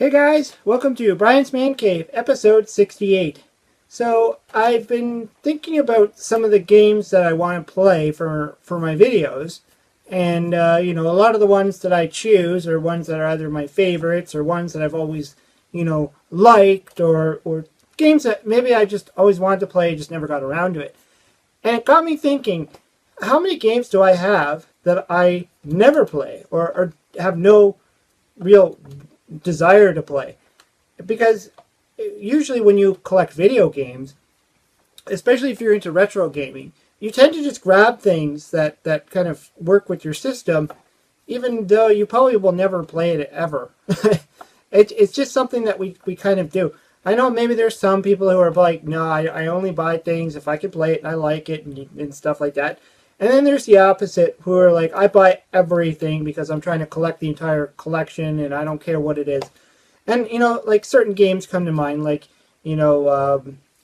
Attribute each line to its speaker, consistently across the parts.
Speaker 1: Hey guys, welcome to Brian's Man Cave, episode 68. So, I've been thinking about some of the games that I want to play for my videos. And, a lot of the ones that I choose are ones that are either my favorites or ones that I've always, liked or games that maybe I just always wanted to play, just never got around to it. And it got me thinking, how many games do I have that I never play or have no real desire to play? Because usually when you collect video games, especially if you're into retro gaming, you tend to just grab things that kind of work with your system, even though you probably will never play it ever. It's just something that we kind of do. I know maybe there's some people who are like, no, I only buy things if I can play it and I like it and stuff like that. And then there's the opposite, who are like, I buy everything because I'm trying to collect the entire collection and I don't care what it is. And, like certain games come to mind, like,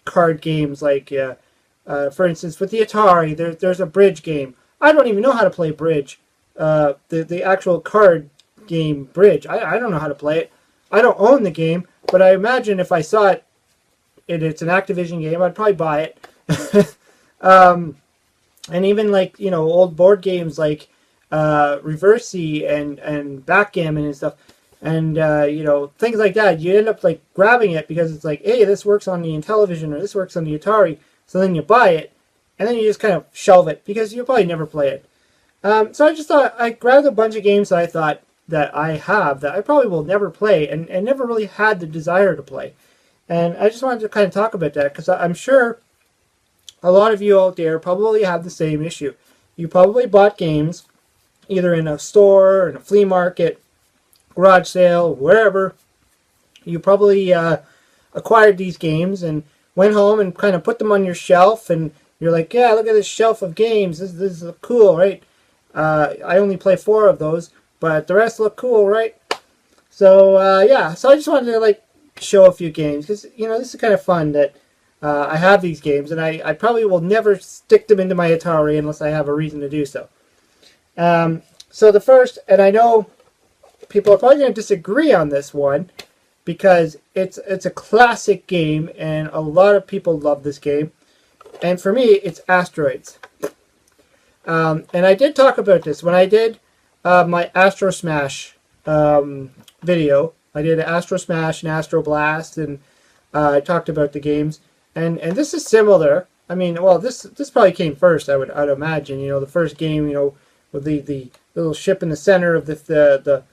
Speaker 1: card games, like, for instance, with the Atari, there's a bridge game. I don't even know how to play bridge. The actual card game bridge, I don't know how to play it. I don't own the game, but I imagine if I saw it, it's an Activision game, I'd probably buy it. And even like, old board games like Reversi and Backgammon and stuff. And, things like that. You end up like grabbing it because it's like, hey, this works on the Intellivision or this works on the Atari. So then you buy it and then you just kind of shelve it because you'll probably never play it. So I just thought I grabbed a bunch of games that I thought that I have that I probably will never play and never really had the desire to play. And I just wanted to kind of talk about that because I'm sure a lot of you out there probably have the same issue. You probably bought games either in a store, or in a flea market, garage sale, wherever. You probably acquired these games and went home and kind of put them on your shelf and you're like, yeah, look at this shelf of games. This is cool, right? I only play 4 of those, but the rest look cool, right? So, so I just wanted to like show a few games because, this is kind of fun that I have these games, and I probably will never stick them into my Atari unless I have a reason to do so. So the first, and I know people are probably going to disagree on this one, because it's a classic game, and a lot of people love this game. And for me, it's Asteroids. And I did talk about this when I did my Astro Smash video. I did Astro Smash and Astro Blast, and I talked about the games. And this is similar. I mean, well, this probably came first. I'd imagine. The first game, with the little ship in the center of the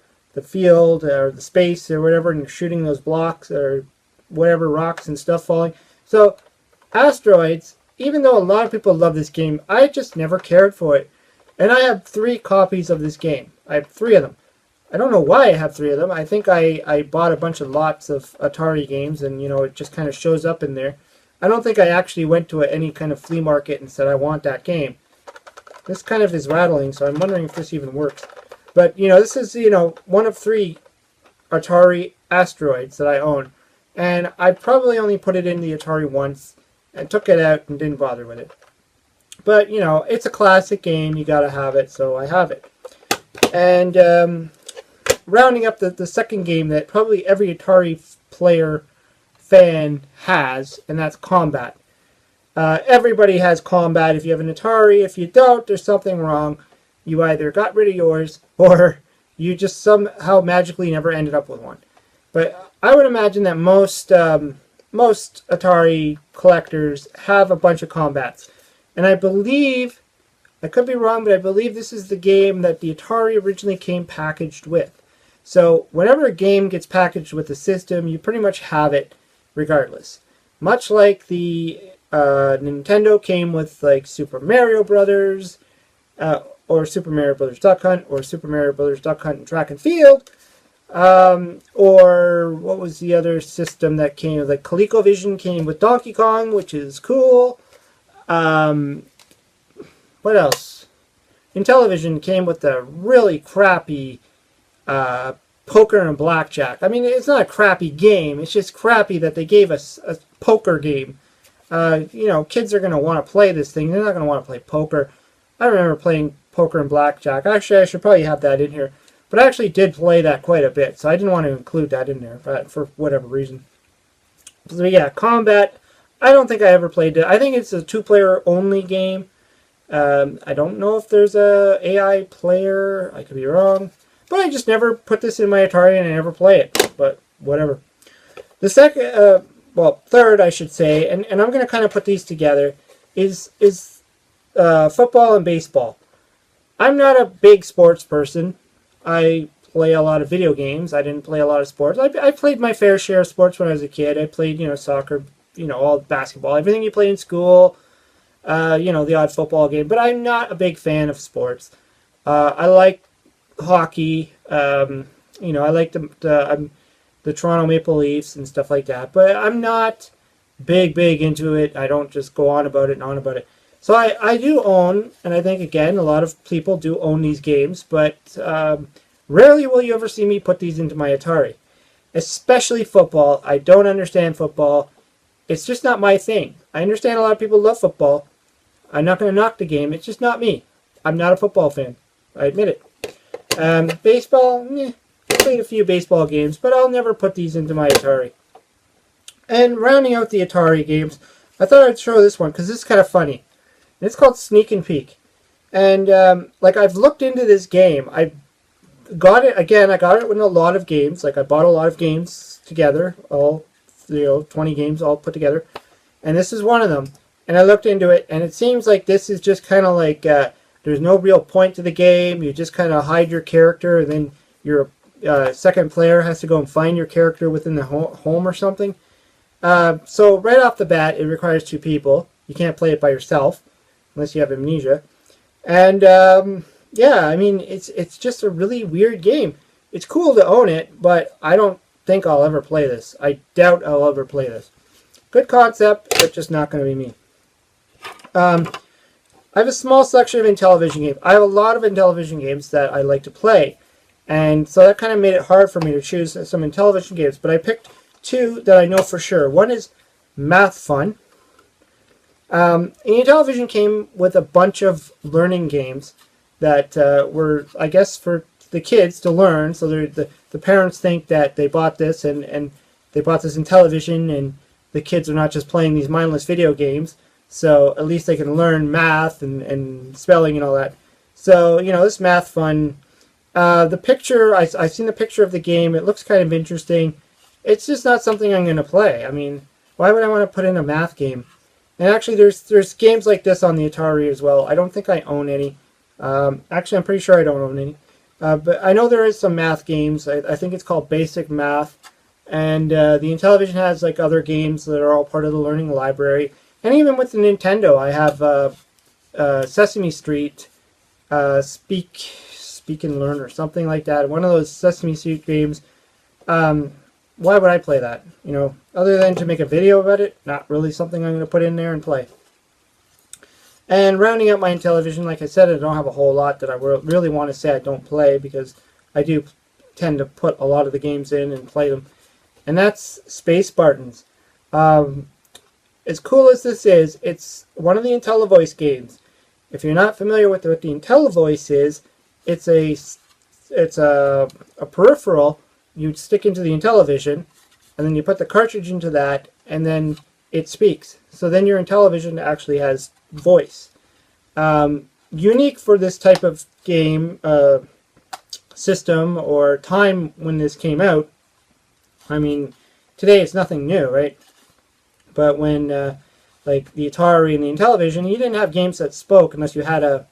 Speaker 1: field or the space or whatever, and you're shooting those blocks or whatever, rocks and stuff falling. So, Asteroids. Even though a lot of people love this game, I just never cared for it. And I have 3 copies of this game. I have 3 of them. I don't know why I have 3 of them. I think I bought a bunch of lots of Atari games, and it just kind of shows up in there. I don't think I actually went to any kind of flea market and said I want that game. This kind of is rattling, so I'm wondering if this even works. But, this is, one of 3 Atari Asteroids that I own. And I probably only put it in the Atari once and took it out and didn't bother with it. But, it's a classic game. You gotta have it, so I have it. And rounding up the second game that probably every Atari fan has, and that's Combat. Everybody has Combat if you have an Atari. If you don't, there's something wrong. You either got rid of yours or you just somehow magically never ended up with one. But I would imagine that most Atari collectors have a bunch of Combats. And I believe, I could be wrong, but I believe this is the game that the Atari originally came packaged with. So whenever a game gets packaged with the system, you pretty much have it regardless. Much like the Nintendo came with like Super Mario Brothers, or Super Mario Brothers Duck Hunt, or Super Mario Brothers Duck Hunt and Track and Field, or what was the other system that came with, like ColecoVision came with Donkey Kong, which is cool. What else? Intellivision came with a really crappy poker and blackjack. I mean, it's not a crappy game. It's just crappy that they gave us a poker game. Kids are going to want to play this thing. They're not going to want to play poker. I remember playing poker and blackjack. Actually, I should probably have that in here. But I actually did play that quite a bit, so I didn't want to include that in there, but for whatever reason. So yeah, Combat, I don't think I ever played it. I think it's a two-player only game. I don't know if there's a AI player. I could be wrong. But I just never put this in my Atari and I never play it. But whatever. The second, third, I should say, and I'm going to kind of put these together, is football and baseball. I'm not a big sports person. I play a lot of video games. I didn't play a lot of sports. I played my fair share of sports when I was a kid. I played, soccer, all basketball, everything you play in school, the odd football game. But I'm not a big fan of sports. I like hockey. I like the Toronto Maple Leafs and stuff like that. But I'm not big into it. I don't just go on about it and on about it. So I do own, and I think, again, a lot of people do own these games, but rarely will you ever see me put these into my Atari. Especially football. I don't understand football. It's just not my thing. I understand a lot of people love football. I'm not going to knock the game. It's just not me. I'm not a football fan. I admit it. Baseball, I played a few baseball games, but I'll never put these into my Atari. And rounding out the Atari games, I thought I'd show this one because this is kind of funny. It's called Sneak and Peek. And I've looked into this game. I got it with a lot of games. I bought a lot of games together, all 20 games all put together. And this is one of them. And I looked into it, and it seems like this is just kind of there's no real point to the game. You just kind of hide your character, and then your second player has to go and find your character within the home or something. So right off the bat, it requires two people. You can't play it by yourself unless you have amnesia. And it's just a really weird game. It's cool to own it, but I don't think I'll ever play this. I doubt I'll ever play this. Good concept, but just not going to be me. I have a small selection of Intellivision games. I have a lot of Intellivision games that I like to play. And so that kind of made it hard for me to choose some Intellivision games. But I picked two that I know for sure. One is Math Fun. Intellivision came with a bunch of learning games that were, I guess, for the kids to learn. So the parents think that they bought this and they bought this Intellivision, and the kids are not just playing these mindless video games. So at least they can learn math and spelling and all that. So, this Math Fun. The picture, I've seen the picture of the game. It looks kind of interesting. It's just not something I'm going to play. I mean, why would I want to put in a math game? And actually, there's games like this on the Atari as well. I don't think I own any. Actually, I'm pretty sure I don't own any. But I know there is some math games. I think it's called Basic Math. And the Intellivision has other games that are all part of the learning library. And even with the Nintendo, I have Sesame Street, Speak and Learn or something like that. One of those Sesame Street games. Why would I play that? Other than to make a video about it, not really something I'm going to put in there and play. And rounding out my Intellivision, like I said, I don't have a whole lot that I really want to say I don't play, because I do tend to put a lot of the games in and play them. And that's Space Spartans. As cool as this is, it's one of the IntelliVoice games. If you're not familiar with what the IntelliVoice is, it's a peripheral you stick into the Intellivision, and then you put the cartridge into that, and then it speaks. So then your Intellivision actually has voice. Unique for this type of game system or time when this came out. I mean, today it's nothing new, right? But when like the Atari and the Intellivision, you didn't have games that spoke unless you had a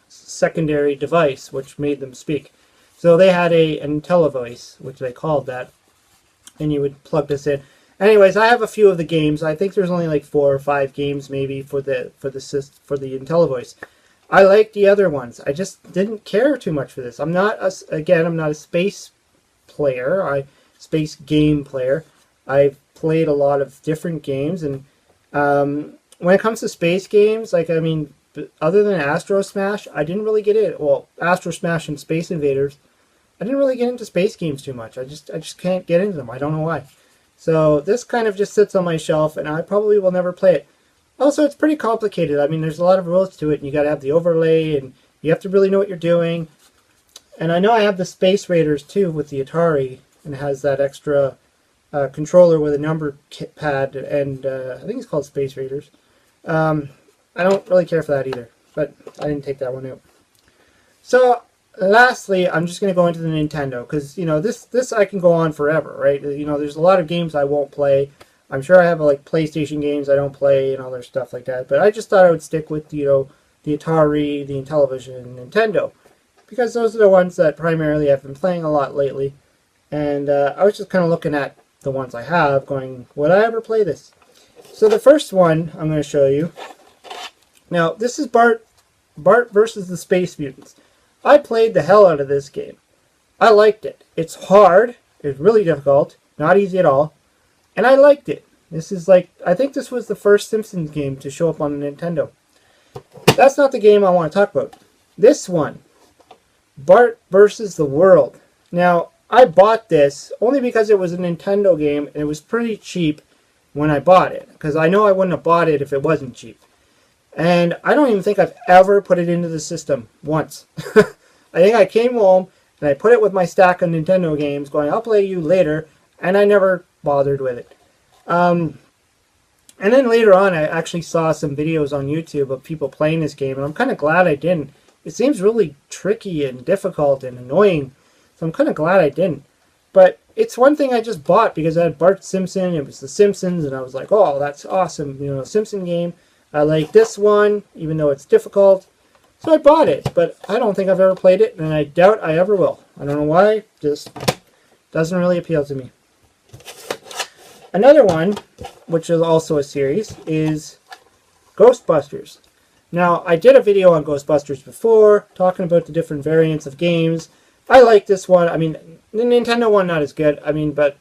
Speaker 1: secondary device which made them speak. So they had an IntelliVoice, which they called that, and you would plug this in. Anyways, I have a few of the games. I think there's only like 4 or 5 games maybe for the IntelliVoice. I like the other ones. I just didn't care too much for this. I'm not a space player. Space game player. I've played a lot of different games, and when it comes to space games, other than Astro Smash, I didn't really get it. Well, Astro Smash and Space Invaders, I didn't really get into space games too much. I just can't get into them. I don't know why. So this kind of just sits on my shelf, and I probably will never play it. Also, it's pretty complicated. I mean, there's a lot of rules to it, and you got to have the overlay, and you have to really know what you're doing. And I know I have the Space Raiders too with the Atari, and it has that extra controller with a number pad, and I think it's called Space Raiders. I don't really care for that either, but I didn't take that one out. So lastly, I'm just going to go into the Nintendo, because this I can go on forever, right? There's a lot of games I won't play. I'm sure I have like PlayStation games I don't play and other stuff like that, but I just thought I would stick with the Atari, the Intellivision, and Nintendo, because those are the ones that primarily I've been playing a lot lately. And I was just kind of looking at the ones I have, going, would I ever play this? So the first one I'm going to show you. Now, this is Bart versus the Space Mutants. I played the hell out of this game. I liked it. It's hard. It's really difficult. Not easy at all. And I liked it. This is like, I think this was the first Simpsons game to show up on the Nintendo. That's not the game I want to talk about. This one, Bart versus the World. Now, I bought this only because it was a Nintendo game and it was pretty cheap when I bought it, because I know I wouldn't have bought it if it wasn't cheap. And I don't even think I've ever put it into the system once. I think I came home and I put it with my stack of Nintendo games going, I'll play you later, and I never bothered with it. And then later on, I actually saw some videos on YouTube of people playing this game, and I'm kind of glad I didn't. It seems really tricky and difficult and annoying, so I'm kind of glad I didn't. But it's one thing I just bought because I had Bart Simpson, it was The Simpsons, and I was like, oh, that's awesome, Simpson game. I like this one, even though it's difficult. So I bought it, but I don't think I've ever played it, and I doubt I ever will. I don't know why, just doesn't really appeal to me. Another one, which is also a series, is Ghostbusters. Now, I did a video on Ghostbusters before, talking about the different variants of games. I like this one. I mean, the Nintendo one, not as good. I mean, but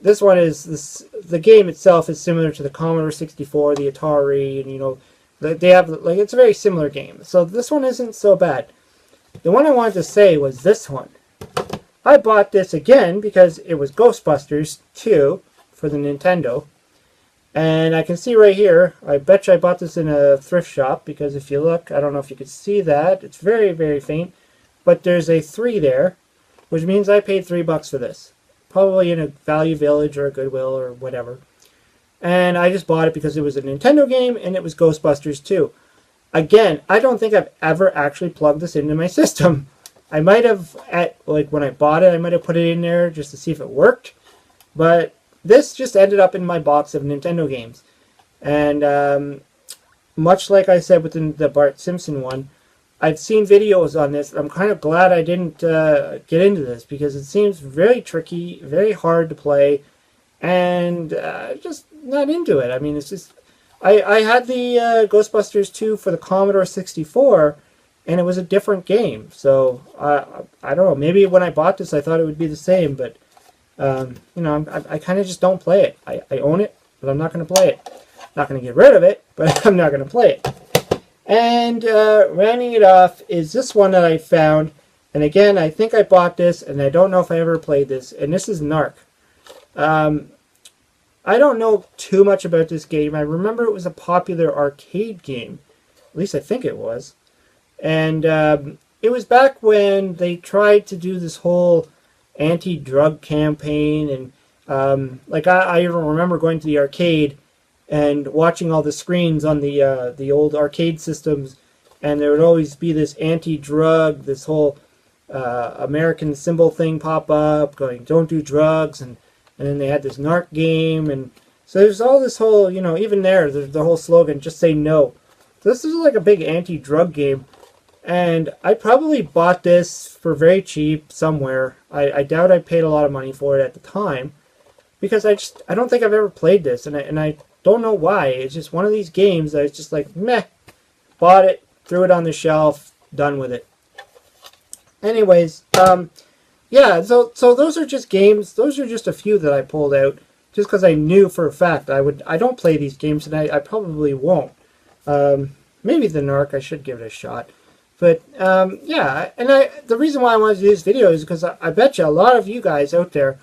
Speaker 1: this one is, the game itself is similar to the Commodore 64, the Atari, and, they have, like, it's a very similar game. So this one isn't so bad. The one I wanted to say was this one. I bought this again because it was Ghostbusters 2 for the Nintendo. And I can see right here, I bet you I bought this in a thrift shop, because if you look, I don't know if you can see that, it's very, very faint, but there's a 3 there, which means I paid $3 for this. Probably in a Value Village or a Goodwill or whatever. And I just bought it because it was a Nintendo game and it was Ghostbusters 2. Again, I don't think I've ever actually plugged this into my system. I might have, when I bought it, I might have put it in there just to see if it worked. But this just ended up in my box of Nintendo games. And much like I said with the Bart Simpson one, I've seen videos on this. I'm kind of glad I didn't get into this, because it seems very tricky, very hard to play, and just not into it. I mean, it's just, I had the Ghostbusters 2 for the Commodore 64, and it was a different game. So I don't know. Maybe when I bought this, I thought it would be the same, but I kind of just don't play it. I own it, but I'm not going to play it. Not going to get rid of it, but I'm not going to play it. And rounding it off is this one that I found. And again, I think I bought this, and I don't know if I ever played this. And this is Narc. I don't know too much about this game. I remember it was a popular arcade game. At least I think it was. And it was back when they tried to do this whole anti-drug campaign. And I even remember going to the arcade and watching all the screens on the old arcade systems, and there would always be this anti-drug, this whole American symbol thing pop up, going, don't do drugs, and then they had this Narc game, and so there's all this whole, even there's the whole slogan, just say no. So this is like a big anti-drug game, and I probably bought this for very cheap somewhere. I doubt I paid a lot of money for it at the time, because I don't think I've ever played this, and I don't know why. It's just one of these games that it's just like, meh. Bought it, threw it on the shelf, done with it. Anyways, yeah, so those are just games. Those are just a few that I pulled out, just because I knew for a fact I don't play these games, and I probably won't. Maybe the Narc, I should give it a shot. But, yeah, and the reason why I wanted to do this video is because I bet you a lot of you guys out there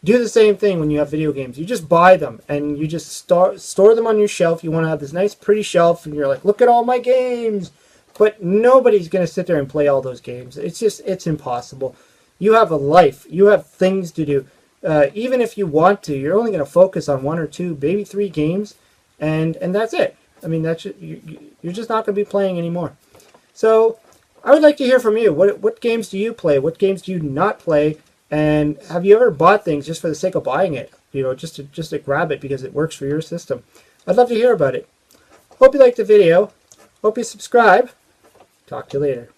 Speaker 1: do the same thing when you have video games. You just buy them, and you just store them on your shelf. You want to have this nice, pretty shelf, and you're like, look at all my games. But nobody's going to sit there and play all those games. It's impossible. You have a life. You have things to do. Even if you want to, you're only going to focus on 1 or 2, maybe 3 games, and that's it. I mean, you're just not going to be playing anymore. So I would like to hear from you. What games do you play? What games do you not play? And have you ever bought things just for the sake of buying it? Just to grab it because it works for your system. I'd love to hear about it. Hope you liked the video. Hope you subscribe. Talk to you later.